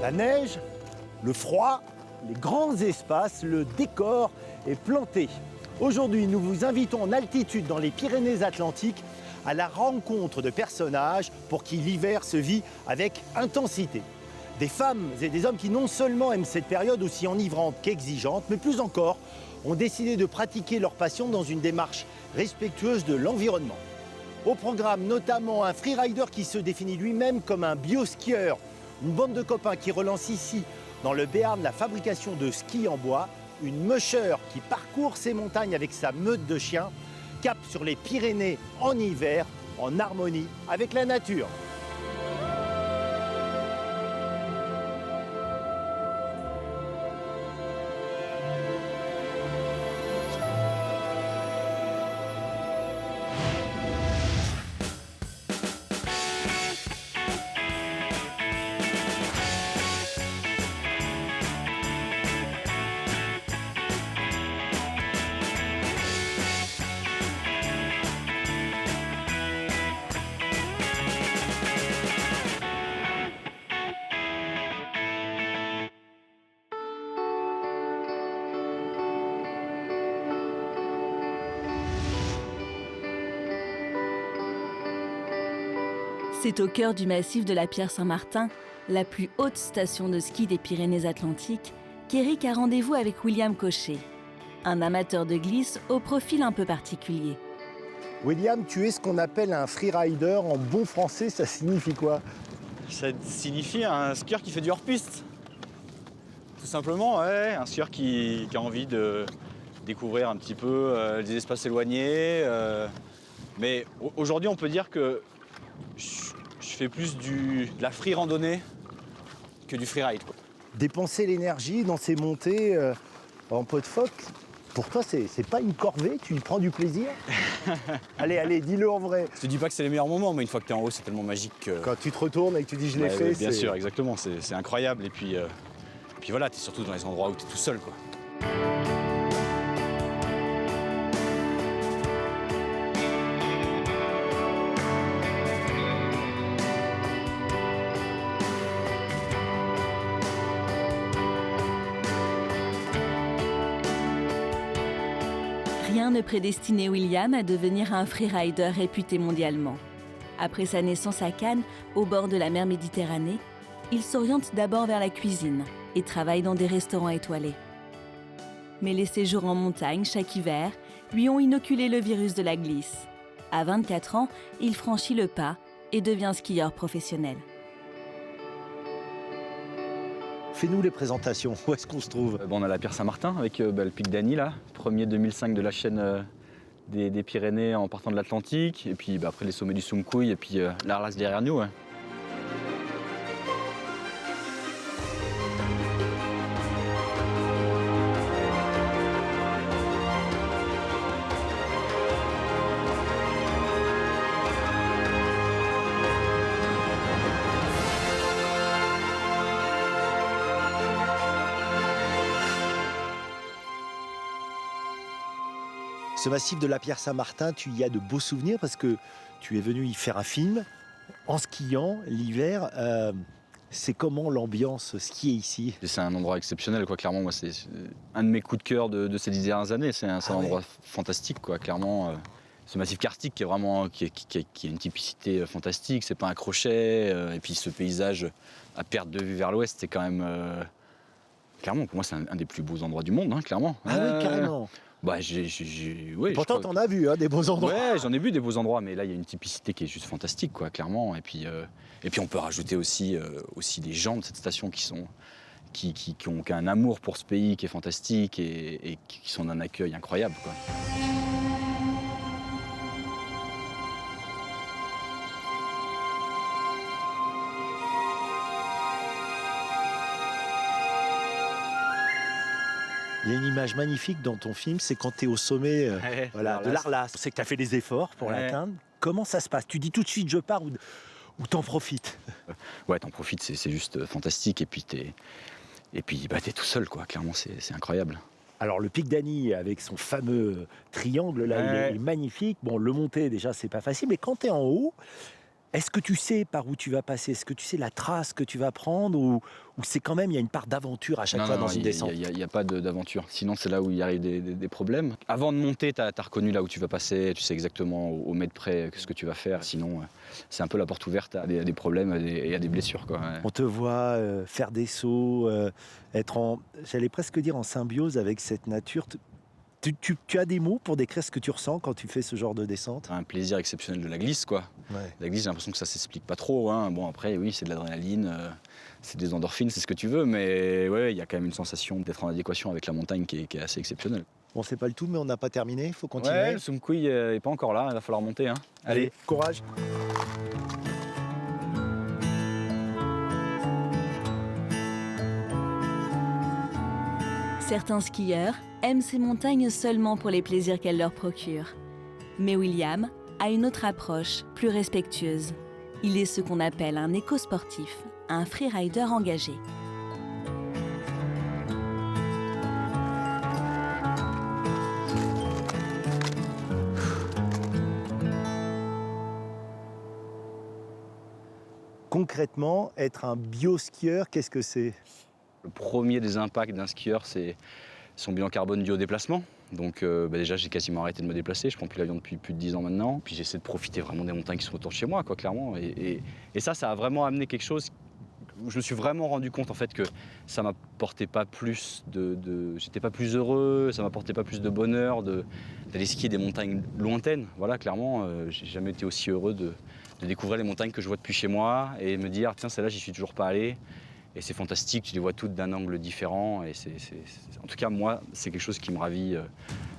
La neige, le froid, les grands espaces, le décor est planté. Aujourd'hui, nous vous invitons en altitude dans les Pyrénées-Atlantiques à la rencontre de personnages pour qui l'hiver se vit avec intensité. Des femmes et des hommes qui non seulement aiment cette période aussi enivrante qu'exigeante, mais plus encore, ont décidé de pratiquer leur passion dans une démarche respectueuse de l'environnement. Au programme, notamment un freerider qui se définit lui-même comme un bioskieur, une bande de copains qui relance ici, dans le Béarn, la fabrication de skis en bois, une musher qui parcourt ces montagnes avec sa meute de chiens, cap sur les Pyrénées en hiver, en harmonie avec la nature. C'est au cœur du massif de la Pierre Saint-Martin, la plus haute station de ski des Pyrénées-Atlantiques, qu'Éric a rendez-vous avec William Cochet, un amateur de glisse au profil un peu particulier. William, tu es ce qu'on appelle un freerider. En bon français, ça signifie quoi? Ça signifie un skieur qui fait du hors-piste. Tout simplement, ouais, un skieur qui a envie de découvrir un petit peu des espaces éloignés. Mais aujourd'hui, on peut dire que je fais plus de la free randonnée que du freeride, quoi. Dépenser l'énergie dans ces montées en pot de phoque, pour toi, c'est pas une corvée? Tu y prends du plaisir? Allez, dis-le en vrai. Je te dis pas que c'est les meilleurs moments, mais une fois que tu es en haut, c'est tellement magique que... Quand tu te retournes et que tu dis je l'ai fait, bien sûr, exactement, c'est incroyable. Et puis voilà, tu es surtout dans les endroits où tu es tout seul, quoi. Rien ne prédestinait William à devenir un freerider réputé mondialement. Après sa naissance à Cannes, au bord de la mer Méditerranée, il s'oriente d'abord vers la cuisine et travaille dans des restaurants étoilés. Mais les séjours en montagne chaque hiver lui ont inoculé le virus de la glisse. À 24 ans, il franchit le pas et devient skieur professionnel. Fais-nous les présentations, où est-ce qu'on se trouve? On a la Pierre Saint-Martin avec le pic d'Annie, là, premier 2005 de la chaîne des Pyrénées en partant de l'Atlantique, et puis après les sommets du Soumcouille, et puis l'Arlas derrière nous. Ouais. Ce massif de la Pierre Saint-Martin, tu y as de beaux souvenirs parce que tu es venu y faire un film en skiant l'hiver. C'est comment l'ambiance skier ici? C'est un endroit exceptionnel, quoi. Clairement, moi, c'est un de mes coups de cœur de ces 10 dernières années. C'est un endroit fantastique, quoi. Clairement, ce massif karstique qui est vraiment qui a une typicité fantastique. C'est pas un crochet, et puis ce paysage à perte de vue vers l'ouest, c'est quand même clairement pour moi c'est un des plus beaux endroits du monde, hein, clairement. Ah oui, carrément. Bah, oui, pourtant, t'en as vu des beaux endroits. Ouais, j'en ai vu des beaux endroits, mais là, il y a une typicité qui est juste fantastique, quoi, clairement. Et puis on peut rajouter aussi des gens de cette station qui ont un amour pour ce pays qui est fantastique et qui sont d'un accueil incroyable, quoi. Il y a une image magnifique dans ton film, c'est quand tu es au sommet de l'Arlas. C'est que tu as fait des efforts pour l'atteindre. Comment ça se passe? Tu dis tout de suite je pars ou t'en profites? Ouais, t'en profites, c'est juste fantastique. Et puis t'es tout seul, quoi. Clairement, c'est incroyable. Alors le pic d'Annie avec son fameux triangle là, il est magnifique. Bon, le monter déjà c'est pas facile, mais quand tu es en haut, Est-ce que tu sais par où tu vas passer? Est-ce que tu sais la trace que tu vas prendre ou c'est quand même, il y a une part d'aventure à chaque fois dans une descente? Il n'y a pas d'aventure. Sinon, c'est là où il arrive des problèmes. Avant de monter, tu as reconnu là où tu vas passer, tu sais exactement au mètre près ce que tu vas faire. Sinon, c'est un peu la porte ouverte à des problèmes et à des blessures, quoi. Ouais. On te voit faire des sauts, être j'allais presque dire en symbiose avec cette nature. Tu as des mots pour décrire ce que tu ressens quand tu fais ce genre de descente? Un plaisir exceptionnel de la glisse, quoi. Ouais. La glisse, j'ai l'impression que ça s'explique pas trop, hein. Bon, après, oui, c'est de l'adrénaline, c'est des endorphines, c'est ce que tu veux, mais ouais, il y a quand même une sensation d'être en adéquation avec la montagne qui est assez exceptionnelle. Bon, c'est pas le tout, mais on n'a pas terminé, il faut continuer. Ouais, le Sumkui est pas encore là, il va falloir monter, hein. Allez, courage. Certains skieurs aiment ces montagnes seulement pour les plaisirs qu'elles leur procurent. Mais William a une autre approche, plus respectueuse. Il est ce qu'on appelle un éco-sportif, un freerider engagé. Concrètement, être un bioskieur, qu'est-ce que c'est? Le premier des impacts d'un skieur, c'est son bilan carbone dû au déplacement. Donc déjà, j'ai quasiment arrêté de me déplacer. Je prends plus l'avion depuis plus de 10 ans maintenant. Puis j'essaie de profiter vraiment des montagnes qui sont autour de chez moi, quoi, clairement. Et ça a vraiment amené quelque chose où je me suis vraiment rendu compte en fait que ça m'apportait pas plus j'étais pas plus heureux, ça m'apportait pas plus de bonheur d'aller skier des montagnes lointaines. Voilà, clairement, j'ai jamais été aussi heureux de découvrir les montagnes que je vois depuis chez moi et me dire tiens, celle-là, j'y suis toujours pas allé. Et c'est fantastique, tu les vois toutes d'un angle différent. Et en tout cas, moi, c'est quelque chose qui me ravit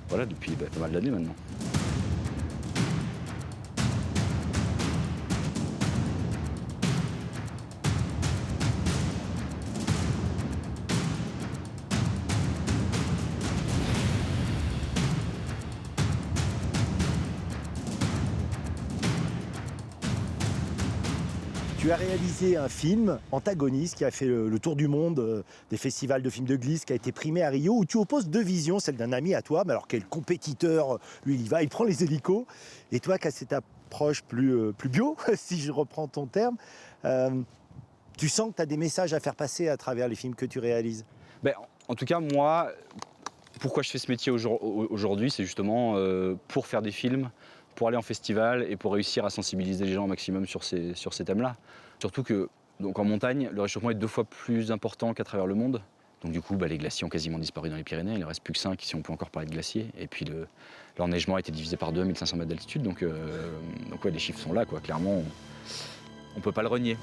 voilà, depuis pas mal d'années maintenant. Tu as réalisé un film, Antagoniste, qui a fait le tour du monde des festivals de films de glisse, qui a été primé à Rio, où tu opposes deux visions, celle d'un ami à toi, mais alors quel compétiteur, lui il y va, il prend les hélicos, et toi qui as cette approche plus bio, si je reprends ton terme, tu sens que tu as des messages à faire passer à travers les films que tu réalises? Ben, en tout cas, moi, pourquoi je fais ce métier aujourd'hui, c'est justement pour faire des films, pour aller en festival et pour réussir à sensibiliser les gens au maximum sur ces thèmes-là. Surtout que, donc en montagne, le réchauffement est 2 fois plus important qu'à travers le monde. Donc du coup, les glaciers ont quasiment disparu dans les Pyrénées, il ne reste plus que 5 si on peut encore parler de glaciers. Et puis l'enneigement a été divisé par 2 à 1500 mètres d'altitude, donc ouais, les chiffres sont là, quoi. Clairement, on ne peut pas le renier.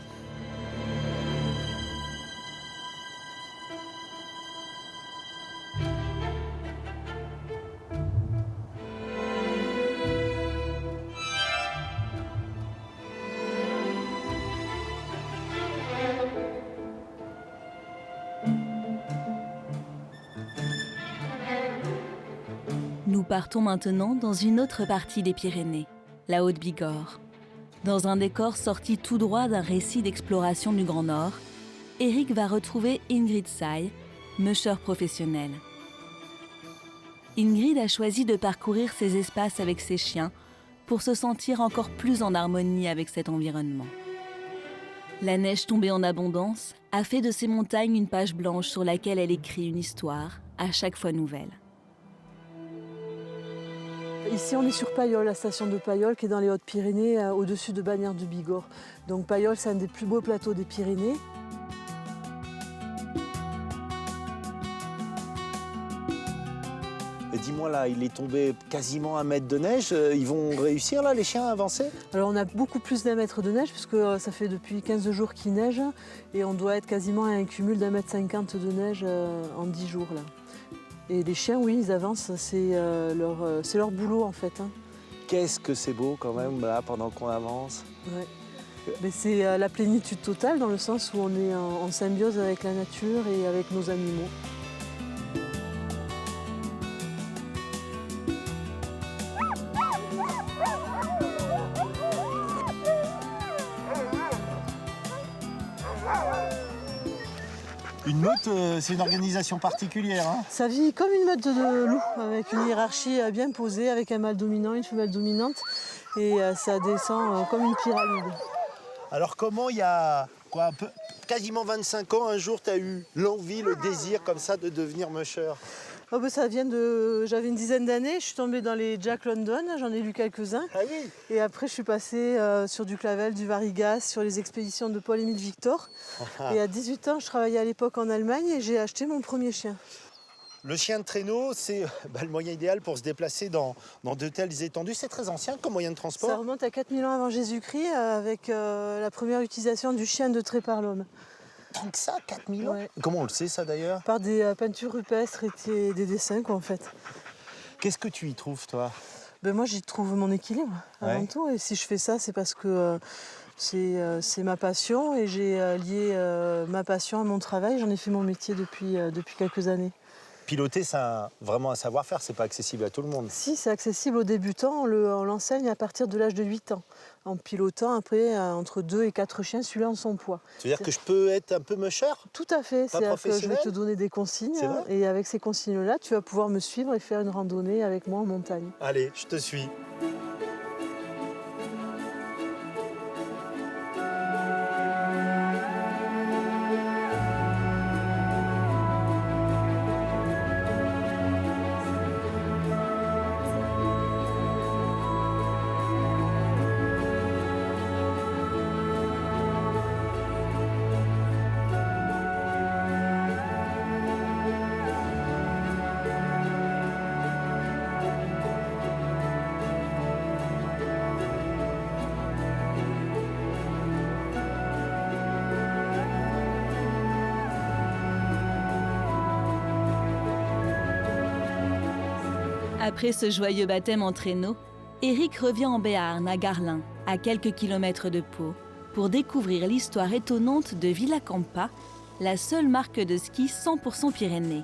Nous partons maintenant dans une autre partie des Pyrénées, la Haute-Bigorre. Dans un décor sorti tout droit d'un récit d'exploration du Grand Nord, Eric va retrouver Ingrid Say, musher professionnel. Ingrid a choisi de parcourir ces espaces avec ses chiens pour se sentir encore plus en harmonie avec cet environnement. La neige tombée en abondance a fait de ces montagnes une page blanche sur laquelle elle écrit une histoire, à chaque fois nouvelle. Ici, on est sur Payolle, la station de Payolle, qui est dans les Hautes-Pyrénées, au-dessus de Bagnères du Bigorre. Donc Payolle, c'est un des plus beaux plateaux des Pyrénées. Dis-moi là, il est tombé quasiment 1 mètre de neige. Ils vont réussir là, les chiens, à avancer? Alors on a beaucoup plus d'1 mètre de neige, puisque ça fait depuis 15 jours qu'il neige. Et on doit être quasiment à un cumul d'1,50 mètre de neige en 10 jours là. Et les chiens, oui, ils avancent, c'est leur boulot en fait. Hein. Qu'est-ce que c'est beau quand même là pendant qu'on avance. Ouais. Mais c'est la plénitude totale dans le sens où on est en symbiose avec la nature et avec nos animaux. Une meute, c'est une organisation particulière. Hein. Ça vit comme une meute de loups, avec une hiérarchie bien posée, avec un mâle dominant, une femelle dominante, et ça descend comme une pyramide. Alors comment il y a quoi, quasiment 25 ans, un jour, tu as eu l'envie, le désir comme ça de devenir musher? Oh ben, ça vient de... J'avais une dizaine d'années, je suis tombée dans les Jack London, j'en ai lu quelques-uns. Ah oui. Et après, je suis passée sur du Clavel, du Varigas, sur les expéditions de Paul-Émile Victor. Et à 18 ans, je travaillais à l'époque en Allemagne et j'ai acheté mon premier chien. Le chien de traîneau, c'est le moyen idéal pour se déplacer dans de telles étendues. C'est très ancien comme moyen de Ça transport. remonte à 4000 ans avant Jésus-Christ avec la première utilisation du chien de trait par l'homme. Tant que ça, 4000 ans. Ouais. Comment on le sait ça d'ailleurs? Par des peintures rupestres et des dessins quoi en fait. Qu'est-ce que tu y trouves toi? Ben moi j'y trouve mon équilibre avant Ouais. tout et si je fais ça c'est parce que c'est ma passion et j'ai lié ma passion à mon travail. J'en ai fait mon métier depuis quelques années. Piloter, c'est vraiment un savoir-faire, c'est pas accessible à tout le monde. Si, c'est accessible aux débutants, on l'enseigne à partir de l'âge de 8 ans. En pilotant après entre 2 et 4 chiens suivant son poids. C'est-à-dire que je peux être un peu musher? Tout à fait, Pas c'est-à-dire que je vais professionnel? te donner des consignes C'est vrai et avec ces consignes-là, tu vas pouvoir me suivre et faire une randonnée avec moi en montagne. Allez, je te suis. Après ce joyeux baptême en traîneau, Éric revient en Béarn, à Garlin, à quelques kilomètres de Pau, pour découvrir l'histoire étonnante de Villacampa, la seule marque de ski 100% Pyrénées.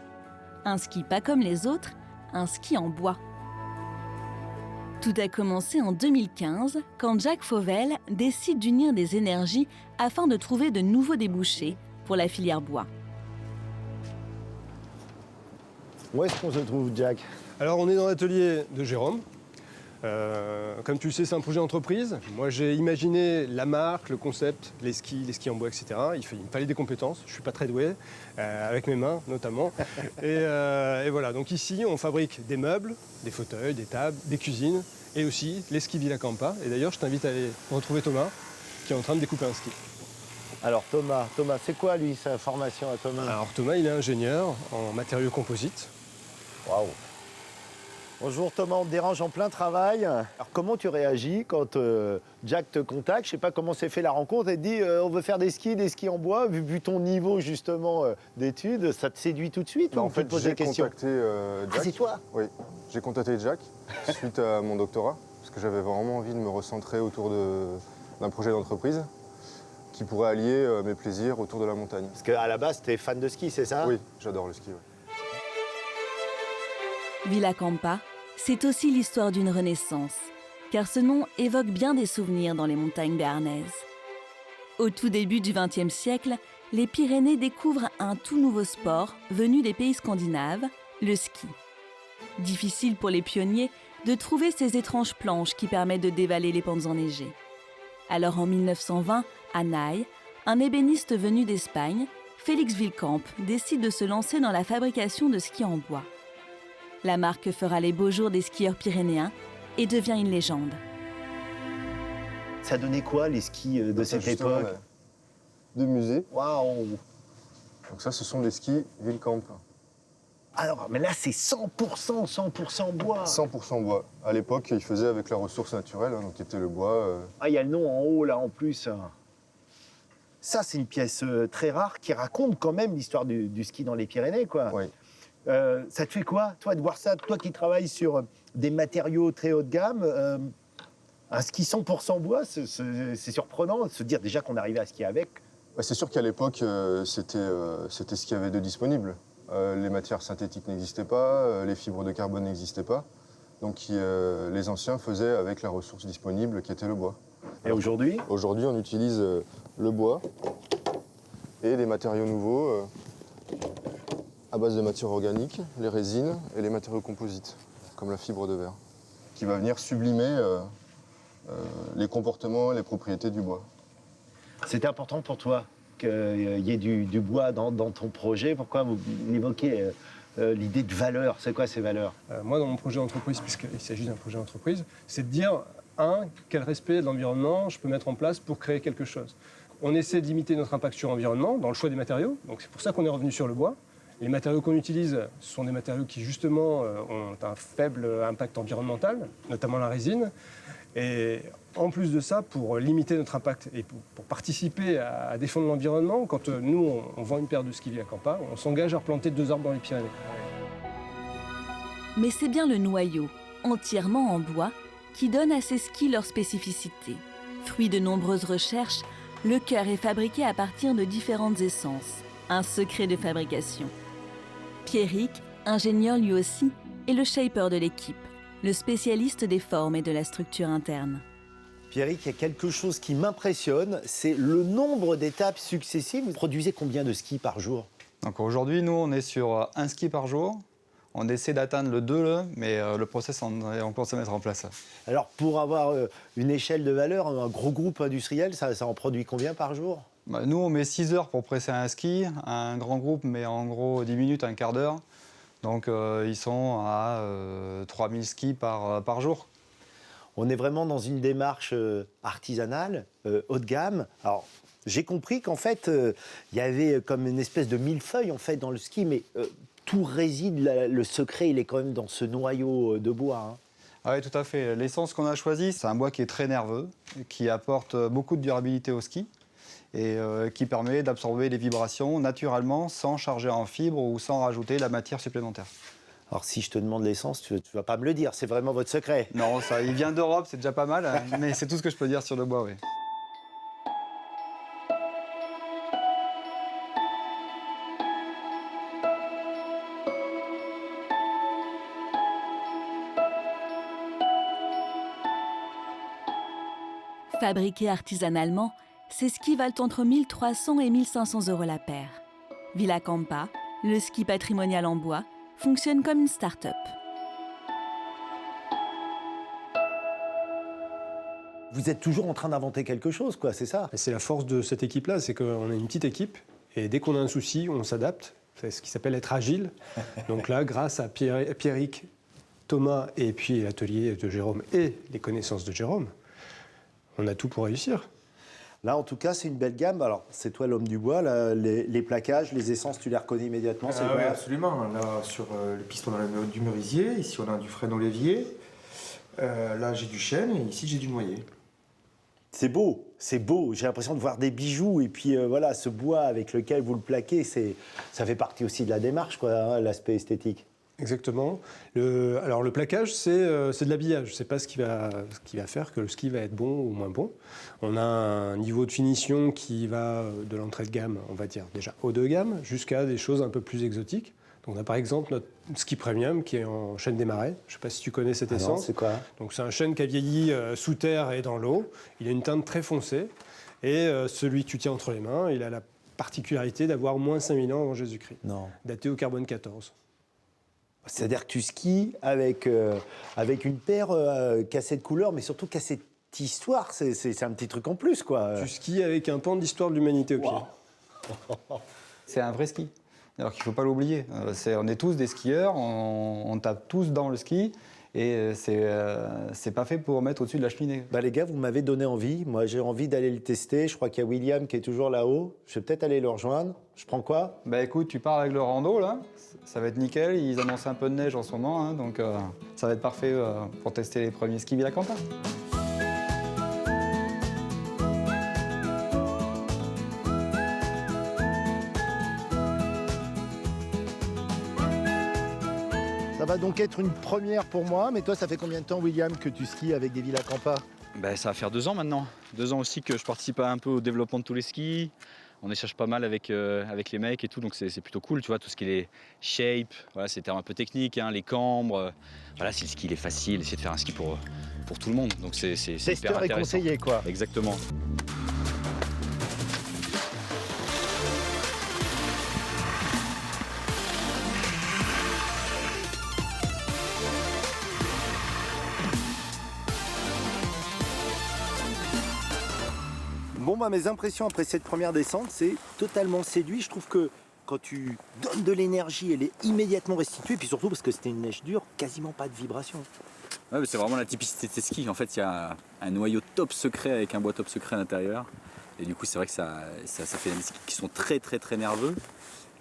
Un ski pas comme les autres, un ski en bois. Tout a commencé en 2015, quand Jacques Fauvel décide d'unir des énergies afin de trouver de nouveaux débouchés pour la filière bois. Où est-ce qu'on se trouve, Jack? Alors on est dans l'atelier de Jérôme. Comme tu le sais, c'est un projet d'entreprise. Moi j'ai imaginé la marque, le concept, les skis en bois, etc. Il me fallait des compétences, je ne suis pas très doué, avec mes mains notamment. Et voilà, donc ici on fabrique des meubles, des fauteuils, des tables, des cuisines et aussi les skis Villacampa. Et d'ailleurs je t'invite à aller retrouver Thomas qui est en train de découper un ski. Alors Thomas, c'est quoi lui sa formation à Thomas? Alors Thomas il est ingénieur en matériaux composites. Waouh. Bonjour Thomas, on te dérange en plein travail. Alors comment tu réagis quand Jack te contacte? Je sais pas comment s'est fait la rencontre et te dit on veut faire des skis en bois. Vu ton niveau justement d'études, ça te séduit tout de suite? En fait, j'ai contacté Jack. Ah, c'est toi? Oui, j'ai contacté Jack suite à mon doctorat, parce que j'avais vraiment envie de me recentrer autour d'un projet d'entreprise qui pourrait allier mes plaisirs autour de la montagne. Parce qu'à la base, tu es fan de ski, c'est ça? Oui, j'adore le ski. Ouais. Villacampa, c'est aussi l'histoire d'une renaissance, car ce nom évoque bien des souvenirs dans les montagnes béarnaises. Au tout début du XXe siècle, les Pyrénées découvrent un tout nouveau sport venu des pays scandinaves, le ski. Difficile pour les pionniers de trouver ces étranges planches qui permettent de dévaler les pentes enneigées. Alors en 1920, à Naï, un ébéniste venu d'Espagne, Félix Villacampa, décide de se lancer dans la fabrication de skis en bois. La marque fera les beaux jours des skieurs pyrénéens et devient une légende. Ça donnait quoi les skis de cette Justement, époque? de musée. Waouh. Donc ça, ce sont des skis Villacampa. Alors, mais là, c'est 100% bois. 100% bois. À l'époque, ils faisaient avec la ressource naturelle, donc qui était le bois. Ah, il y a le nom en haut, là, en plus. Ça, c'est une pièce très rare qui raconte quand même l'histoire du ski dans les Pyrénées, quoi. Oui. Ça te fait quoi, toi, de voir ça? Toi qui travailles sur des matériaux très haut de gamme, un ski 100% bois, c'est surprenant de se dire déjà qu'on arrivait à skier avec. C'est sûr qu'à l'époque, c'était ce qu'il y avait de disponible. Les matières synthétiques n'existaient pas, les fibres de carbone n'existaient pas. Donc les anciens faisaient avec la ressource disponible qui était le bois. Et aujourd'hui? Aujourd'hui, on utilise le bois et les matériaux nouveaux à base de matières organiques, les résines et les matériaux composites, comme la fibre de verre, qui va venir sublimer les comportements et les propriétés du bois. C'était important pour toi qu'il y ait du bois dans ton projet. Pourquoi vous évoquez l'idée de valeur? C'est quoi ces valeurs? Moi, dans mon projet d'entreprise, puisqu'il s'agit d'un projet d'entreprise, c'est de dire, quel respect de l'environnement je peux mettre en place pour créer quelque chose. On essaie de limiter notre impact sur l'environnement dans le choix des matériaux. Donc c'est pour ça qu'on est revenu sur le bois. Les matériaux qu'on utilise, ce sont des matériaux qui, justement, ont un faible impact environnemental, notamment la résine. Et en plus de ça, pour limiter notre impact et pour participer à défendre l'environnement, quand nous, on vend une paire de skis Villacampa, on s'engage à replanter 2 arbres dans les Pyrénées. Mais c'est bien le noyau, entièrement en bois, qui donne à ces skis leur spécificité. Fruit de nombreuses recherches, le cœur est fabriqué à partir de différentes essences. Un secret de fabrication. Pierrick, ingénieur lui aussi, est le shaper de l'équipe, le spécialiste des formes et de la structure interne. Pierrick, il y a quelque chose qui m'impressionne, c'est le nombre d'étapes successives. Vous produisez combien de skis par jour? Donc aujourd'hui, nous, on est sur 1 ski par jour. On essaie d'atteindre le 2, mais le process, on commence à mettre en place. Alors, pour avoir une échelle de valeur, un gros groupe industriel, ça en produit combien par jour? Nous, on met 6 heures pour presser un ski. Un grand groupe met en gros 10 minutes, un quart d'heure. Donc, ils sont à 3000 skis par jour. On est vraiment dans une démarche artisanale, haut de gamme. Alors, j'ai compris qu'en fait, il y avait comme une espèce de millefeuille en fait, dans le ski, mais tout réside, le secret, il est quand même dans ce noyau de bois. Hein. Ah oui, tout à fait. L'essence qu'on a choisie, c'est un bois qui est très nerveux, qui apporte beaucoup de durabilité au ski et qui permet d'absorber les vibrations naturellement sans charger en fibre ou sans rajouter la matière supplémentaire. Alors si je te demande l'essence, tu ne vas pas me le dire, c'est vraiment votre secret. Non, ça, il vient d'Europe, c'est déjà pas mal, mais c'est tout ce que je peux dire sur le bois, oui. Fabriqués artisanalement, ces skis valent entre 1 300 et 1 500 € la paire. Villacampa, le ski patrimonial en bois, fonctionne comme une start-up. Vous êtes toujours en train d'inventer quelque chose, quoi, c'est ça? Et c'est la force de cette équipe-là, c'est qu'on a une petite équipe, et dès qu'on a un souci, on s'adapte. C'est ce qui s'appelle être agile. Donc là, grâce à Pierrick, Thomas, et puis l'atelier de Jérôme et les connaissances de Jérôme, on a tout pour réussir. Là, en tout cas, c'est une belle gamme. Alors, c'est toi l'homme du bois, là, les plaquages, les essences, tu les reconnais immédiatement, c'est Oui, absolument. Là, sur le piston, on a du merisier. Ici, on a du frêne l'évier. Là, j'ai du chêne et ici, j'ai du noyer. C'est beau, c'est beau. J'ai l'impression de voir des bijoux. Et puis, voilà, ce bois avec lequel vous le plaquez, ça fait partie aussi de la démarche, quoi, hein, l'aspect esthétique. Exactement. Alors le plaquage, c'est de l'habillage. C'est pas ce qui va faire que le ski va être bon ou moins bon. On a un niveau de finition qui va de l'entrée de gamme, on va dire déjà haut de gamme, jusqu'à des choses un peu plus exotiques. Donc on a par exemple notre ski premium qui est en chêne des marais. Je sais pas si tu connais cette essence. Non, c'est quoi? Donc c'est un chêne qui a vieilli sous terre et dans l'eau. Il a une teinte très foncée. Et celui que tu tiens entre les mains, il a la particularité d'avoir moins 5000 ans avant Jésus-Christ. Non. Daté au carbone 14. C'est-à-dire que tu skis avec une paire qui a cette couleur, mais surtout qui a cette histoire. C'est un petit truc en plus, quoi. Tu skis avec un pan d'histoire de l'humanité au pied. C'est un vrai ski. Alors qu'il ne faut pas l'oublier. On est tous des skieurs, on tape tous dans le ski. Et c'est pas fait pour mettre au-dessus de la cheminée. Bah les gars, vous m'avez donné envie. Moi, j'ai envie d'aller le tester. Je crois qu'il y a William qui est toujours là-haut. Je vais peut-être aller le rejoindre. Je prends quoi? Bah écoute, tu pars avec le rando, là. Ça va être nickel. Ils annoncent un peu de neige en ce moment, hein, donc ça va être parfait pour tester les premiers skis Villacampa. Ça va donc être une première pour moi. Mais toi, ça fait combien de temps, William, que tu skis avec des Villacampa? Bah, ça va faire 2 ans maintenant. 2 ans aussi que je participe un peu au développement de tous les skis. On échange pas mal avec les mecs et tout, donc c'est plutôt cool, tu vois, tout ce qui est shape, voilà, c'est des termes un peu techniques, hein, les cambres. Voilà, si le ski il est facile, essayer de faire un ski pour tout le monde. Donc c'est hyper Testeur et intéressant. conseiller, quoi. Exactement. Bon, bah, mes impressions après cette première descente, c'est totalement séduit. Je trouve que quand tu donnes de l'énergie, elle est immédiatement restituée. Puis surtout parce que c'était une neige dure, quasiment pas de vibration. Ouais, mais c'est vraiment la typicité de ces skis. En fait, il y a un noyau top secret avec un bois top secret à l'intérieur. Et du coup, c'est vrai que ça fait des skis qui sont très très très nerveux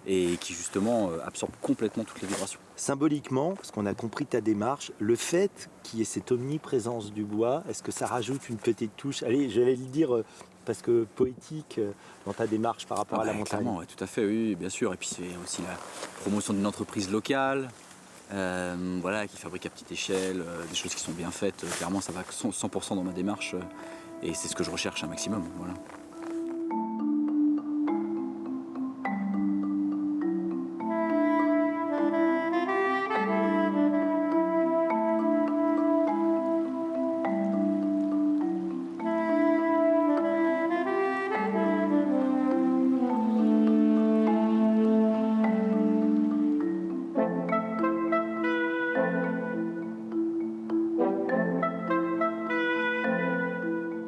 et qui justement absorbent complètement toutes les vibrations. Symboliquement, parce qu'on a compris ta démarche, le fait qu'il y ait cette omniprésence du bois, est-ce que ça rajoute une petite touche, allez, j'allais le dire parce que poétique dans ta démarche par rapport à la montagne? Clairement, ouais, tout à fait, oui, bien sûr. Et puis c'est aussi la promotion d'une entreprise locale, voilà, qui fabrique à petite échelle, des choses qui sont bien faites. Clairement, ça va 100% dans ma démarche et c'est ce que je recherche un maximum. Voilà.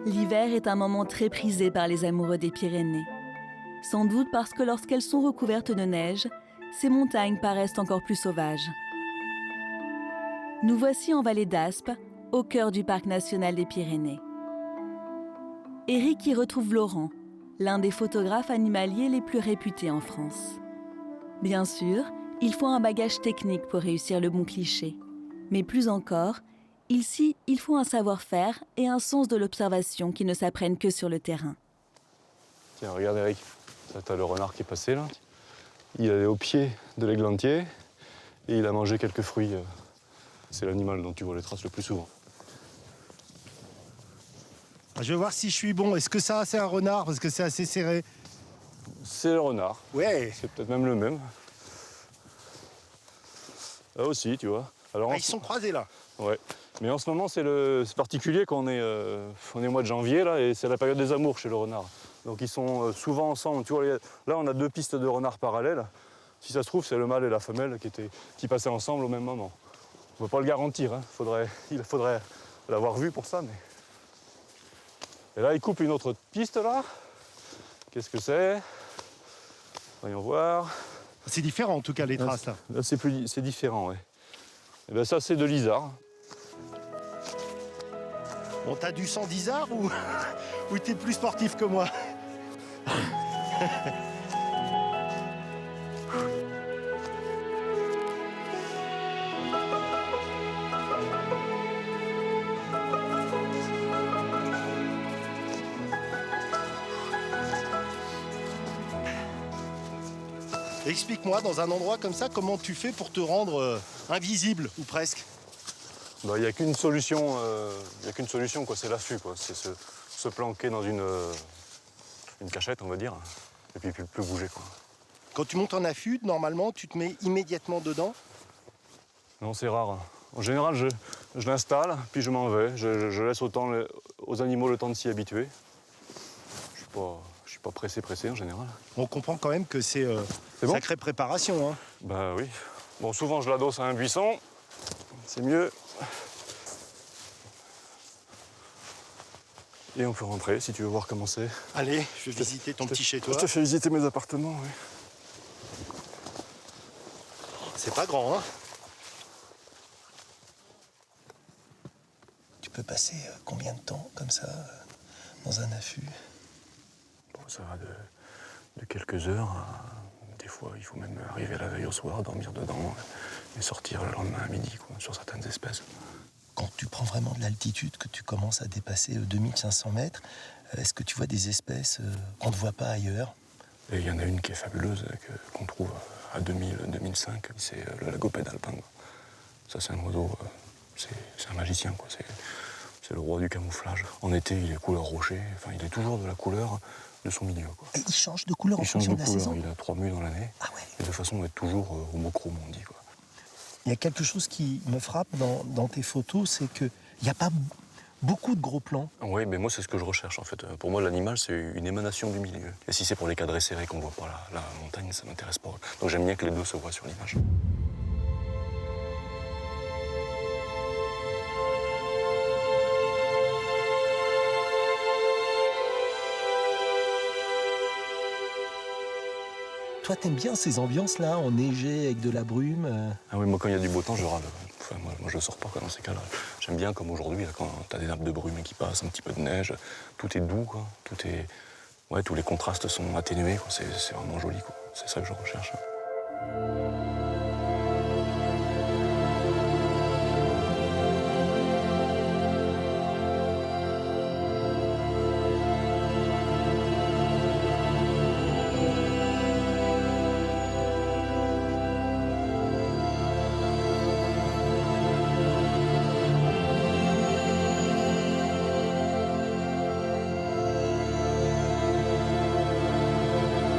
L'hiver est un moment très prisé par les amoureux des Pyrénées. Sans doute parce que lorsqu'elles sont recouvertes de neige, ces montagnes paraissent encore plus sauvages. Nous voici en vallée d'Aspe, au cœur du parc national des Pyrénées. Éric y retrouve Laurent, l'un des photographes animaliers les plus réputés en France. Bien sûr, il faut un bagage technique pour réussir le bon cliché. Mais plus encore, ici, il faut un savoir-faire et un sens de l'observation qui ne s'apprennent que sur le terrain. Tiens, regarde Eric, là t'as le renard qui est passé là. Il est au pied de l'églantier et il a mangé quelques fruits. C'est l'animal dont tu vois les traces le plus souvent. Je vais voir si je suis bon. Est-ce que ça, c'est un renard? Parce que c'est assez serré. C'est le renard. Ouais. C'est peut-être même le même. Là aussi, tu vois. Alors, Ils sont croisés là. Ouais. Mais en ce moment, c'est particulier qu'on est, on est au mois de janvier là, et c'est la période des amours chez le renard. Donc ils sont souvent ensemble. Tu vois, là, on a 2 pistes de renards parallèles. Si ça se trouve, c'est le mâle et la femelle qui passaient ensemble au même moment. On ne peut pas le garantir. Hein. Il faudrait l'avoir vu pour ça. Mais... Et là, il coupe une autre piste là. Qu'est-ce que c'est? Voyons voir. C'est différent en tout cas les traces là. Là, c'est différent, ouais. Et ben ça, c'est de l'isard. Bon, t'as du sang d'Isard ou t'es plus sportif que moi? Explique-moi, dans un endroit comme ça, comment tu fais pour te rendre invisible, ou presque? Il n'y a qu'une solution, quoi. C'est l'affût, quoi. C'est se planquer dans une cachette, on va dire, et puis plus bouger, quoi. Quand tu montes en affût, normalement, tu te mets immédiatement dedans? Non, c'est rare. En général, je l'installe, puis je m'en vais. Je laisse aux animaux le temps de s'y habituer. Je suis pas pressé en général. On comprend quand même que c'est bon sacrée préparation. Hein. Bah oui. Bon, souvent, je l'adosse à un buisson. C'est mieux. Et on peut rentrer si tu veux voir comment c'est. Allez, je vais visiter ton petit chez toi. Je te fais visiter mes appartements, oui. C'est pas grand, hein? Tu peux passer combien de temps comme ça dans un affût? Bon, ça va de quelques heures à... Des fois, il faut même arriver la veille au soir, dormir dedans et sortir le lendemain à midi, quoi, sur certaines espèces. Quand tu prends vraiment de l'altitude, que tu commences à dépasser 2500 mètres, est-ce que tu vois des espèces qu'on ne voit pas ailleurs? Et il y en a une qui est fabuleuse, qu'on trouve à 2000, 2005, c'est le lagopède alpin. Ça, c'est un oiseau, c'est un magicien, quoi. C'est le roi du camouflage. En été, il est couleur rocher, enfin, il est toujours de la couleur de son milieu, quoi. Et il change de couleur en fonction de la saison? Il a 3 mues dans l'année, Ah ouais. et de façon à être toujours homochrome, on dit, quoi. Il y a quelque chose qui me frappe dans tes photos, c'est qu'il n'y a pas beaucoup de gros plans. Oui, mais moi, c'est ce que je recherche, en fait. Pour moi, l'animal, c'est une émanation du milieu. Et si c'est pour les cadrer serrés qu'on voit pas la montagne, ça m'intéresse pas. Donc j'aime bien que les deux se voient sur l'image. Toi, t'aimes bien ces ambiances-là, enneigées, avec de la brume Ah oui, moi, quand il y a du beau temps, je râle. Enfin, moi, je sors pas quoi, dans ces cas-là. J'aime bien, comme aujourd'hui, là, quand t'as des nappes de brume qui passent, un petit peu de neige, tout est doux, quoi. Tout est... Ouais, tous les contrastes sont atténués, quoi. C'est vraiment joli, quoi. C'est ça que je recherche.